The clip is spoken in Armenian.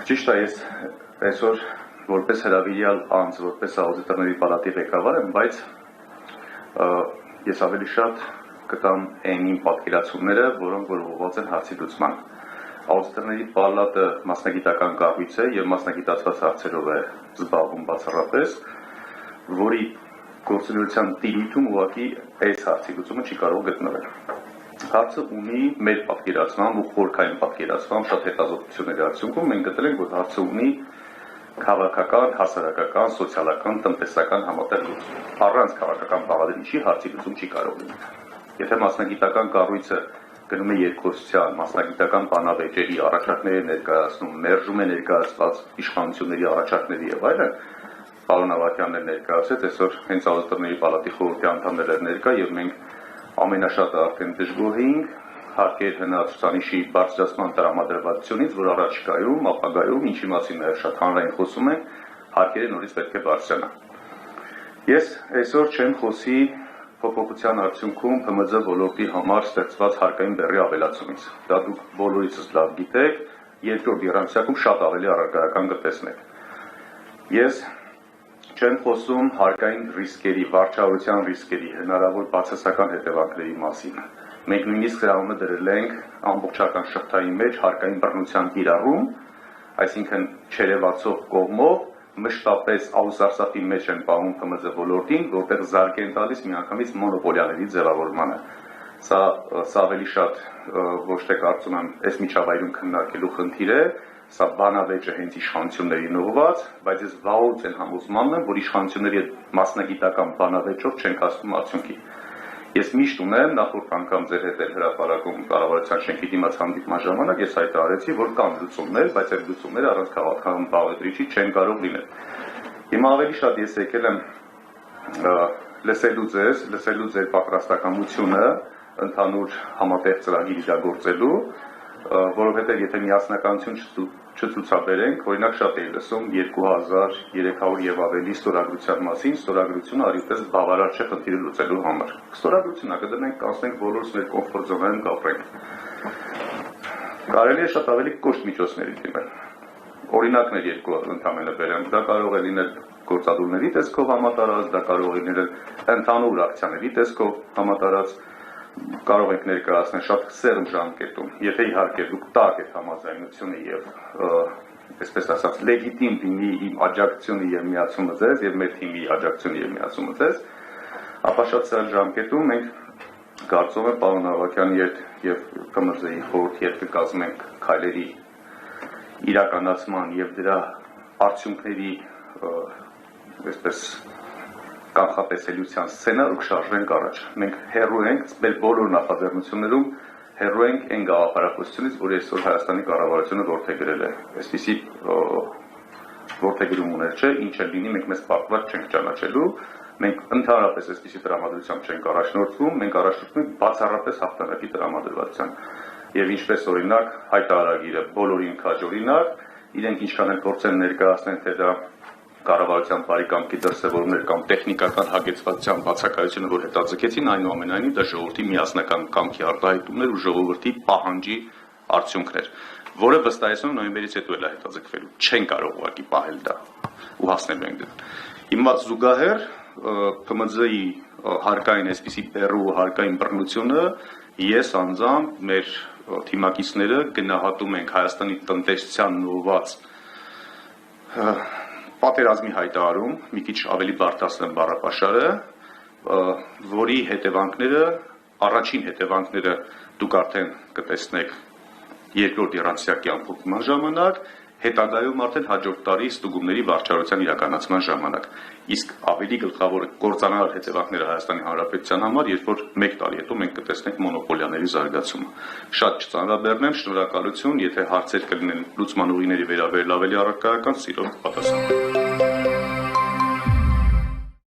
Ճիշտ է, ես այսօր որպես հրավիրյալ անձ, որպես աուդիտորների պալատի ղեկավար եմ, բայց ես ավելի շատ կտամ այն իմ պատկերացումները, որոնք որ ուղղված են հարցի լուծման։ Աուդիտորների պալատը մասնագիտական կառույց է եւ մասնագիտացված հարցերով է զբաղվում բացառապես, որի գործունեության տիրույթում ուղղակի այս հարցի լուծումը չի կարող գտնվել։ Հարցը ունի մեր պատկերացմամբ ու խորքային պատկերացմամբ շատ հետազոտությունների արդյունքում մենք գտել ենք, որ հարցը ունի քաղաքական, հասարակական, սոցիալական, տնտեսական համատեղ լուծում։ Առանց քաղաքական բաղադրիչի հարցի լուծում չի կարող լինել։ Եթե մասնագիտական կառույցը գնում է երկխոսության, մասնագիտական բանավեճերի առաջարկներ ներկայացնում, մերժում է ներկայացված իշխանությունների առաջարկների եւ այլն, պարոն Ավագյանն ներկայացրեց այսօր հենց աուդիտորների պալատի խորհրդի անդամներ ներկա եւ մենք ամենաշատը արդեն դժգոհ էինք հարկեր հնարածությունի բարձրացման տրամադրվածությունից, որ առաջիկայում, ապագայում, ինչի մասին նաև շատ հանրային խոսում են, հարկերը նորից պետք է բարձրանան։ Ես այսօր չեմ խոսի փոփոխության արդյունքում ՓՄԶ ոլորտի համար ստեղծված հարկային բեռի ավելացումից։ Դա դուք բոլորիցս լավ գիտեք, երկրորդ եռամսյակում շատ ավելի առարկայական կտեսնեք։ Ես չեմ խոսում հարկային ռիսկերի, վարչարության ռիսկերի, հնարավոր բացասական հետևանքների մասին։ Մենք նույնիսկ հրամանը դրել ենք ամբողջական շղթայի մեջ հարկային բռնության կիրառում, այսինքն չերևացող կողմով մշտապես աուսարսափի մեջ են պահում ՓՄԶ ոլորտին, որտեղ զարգ են տալիս միանգամից մոնոպոլիաների ձևավորմանը։ Սա ավելի շատ ոչ թե կարծում եմ այս միջավայրում քննարկելու խնդիր է, սա բանավեճ է հենց իշխանություններին ուղղված, բայց ես վաղուց եմ համոզմանն եմ, որ իշխանությունների մասնագիտական բանավեճով չենք հասնում արդյունքի։ Ես միշտ ունեմ նախորդ անգամ ձեր հետ հրապարակում կառավարության շենքի դիմաց հանդիպման ժամանակ ես հայտարարեցի, որ կան լուծումներ, բայց այդ լուծումները առանց քաղաքական բաղադրիչի չեն կարող լինել։ Հիմա ավելի շատ ես եկել եմ լսելու ձեր պատրաստակամությունը ընդհանուր համատեղ ծրագիր իրագործելու, որովհետև եթե միասնականություն չցուցաբերենք, օրինակ շատ էի լսում 2300 եւ ավելի ստորագրության մասին, ստորագրությունը արիպես բավարար չէ խնդիրը լուծելու համար։ Ստորագրությունը կդնենք, կանցնենք բոլորս մեր կոմֆորտ զոնայում կապրենք։ Կարելի է շատ ավելի կոշտ միջոցների դիմել։ Օրինակներ երկու ընդհանրապես բերեմ, դա կարող է լինել գործադուլների տեսքով համատարած, դա կարող է լինել ընդհանուր ակցիաների տեսքով համատարած, կարող եք ներկայացնել շատ սերմ ժամկետում, եթե իհարկե դուք տակ եք համաձայնությունը եւ այսպես ասած լեգիտիմ լինի իմ աջակցությունը եւ միացումը ձեզ եւ մեր թիմի աջակցությունը եւ միացումը ձեզ, ապա շատ սերմ ժամկետում մենք կարծում եմ պարոն Ավագյանի հետ եւ ԿՄԶ-ի խորհրդի հետ կկազմենք քայլերի իրականացման եւ դրա արդյունքների այսպես կանխատեսելիության սցենար ու կշարժվենք առաջ։ Մենք հեռու ենք մեր բոլոր նախաձեռնություններում հեռու ենք այն գաղափարախոսությունից, որ այսօր Հայաստանի կառավարությունը որդեգրել է։ Այսպիսի որդեգրումներ չէ, ինչ էլ լինի, մենք մեզ պատված չենք ճանաչելու, մենք ընդհանրապես այսպիսի տրամադրությամբ չենք առաջնորդվում, մենք առաջնորդվում ենք բացառապես հաղթանակի տրամադրվածության։ Եվ ինչպես օրինակ հայտարարագիրը բոլորին քաջօրինակ, իրենք ինչքան են փորձեն ներկայացնել, թե դա կառավարության բարեկամքի դրսևորումներ կամ տեխնիկական հագեցվածության բացակայությունը, որ հետաձգեցին, այնուամենայնիվ դա ժողովրդի միասնական կամքի արտահայտումներ ու ժողովրդի պահանջի արդյունքներ, որը վստահեցնում նոյեմբերից հետո էլ է հետաձգվելու, չեն կարող ուղղակի պահել դա ու հասնել ենք դրան։ Հիմա զուգահեռ ՓՄԶ-ի հարկային այսպիսի բեռու հարկային բռնությունը ես անձամբ մեր թիմակիցները գնահատում ենք Հայաստանի տնտեսության նորված պատերազմի հայտարարում, մի քիչ ավելի բարդացնեմ բառապաշարը, որի հետևանքները, առաջին հետևանքները դուք արդեն կտեսնեք երկրորդ եռամսյակի ամփոփման ժամանակ, հետագայում արդեն հաջորդ տարի ստուգումների վարչարության իրականացման ժամանակ։ Իսկ ավելի գլխավոր կործանարար հետևանքները Հայաստանի Հանրապետության համար, երբ որ 1 տարի հետո մենք կտեսնենք մոնոպոլիաների զարգացումը։ Շատ չծանրաբեռնեմ, շնորհակալություն, եթե հարցեր կլինեն լուծման ուղիների վերաբերյալ ավելի առարկայական, սիրով կպատասխանեմ։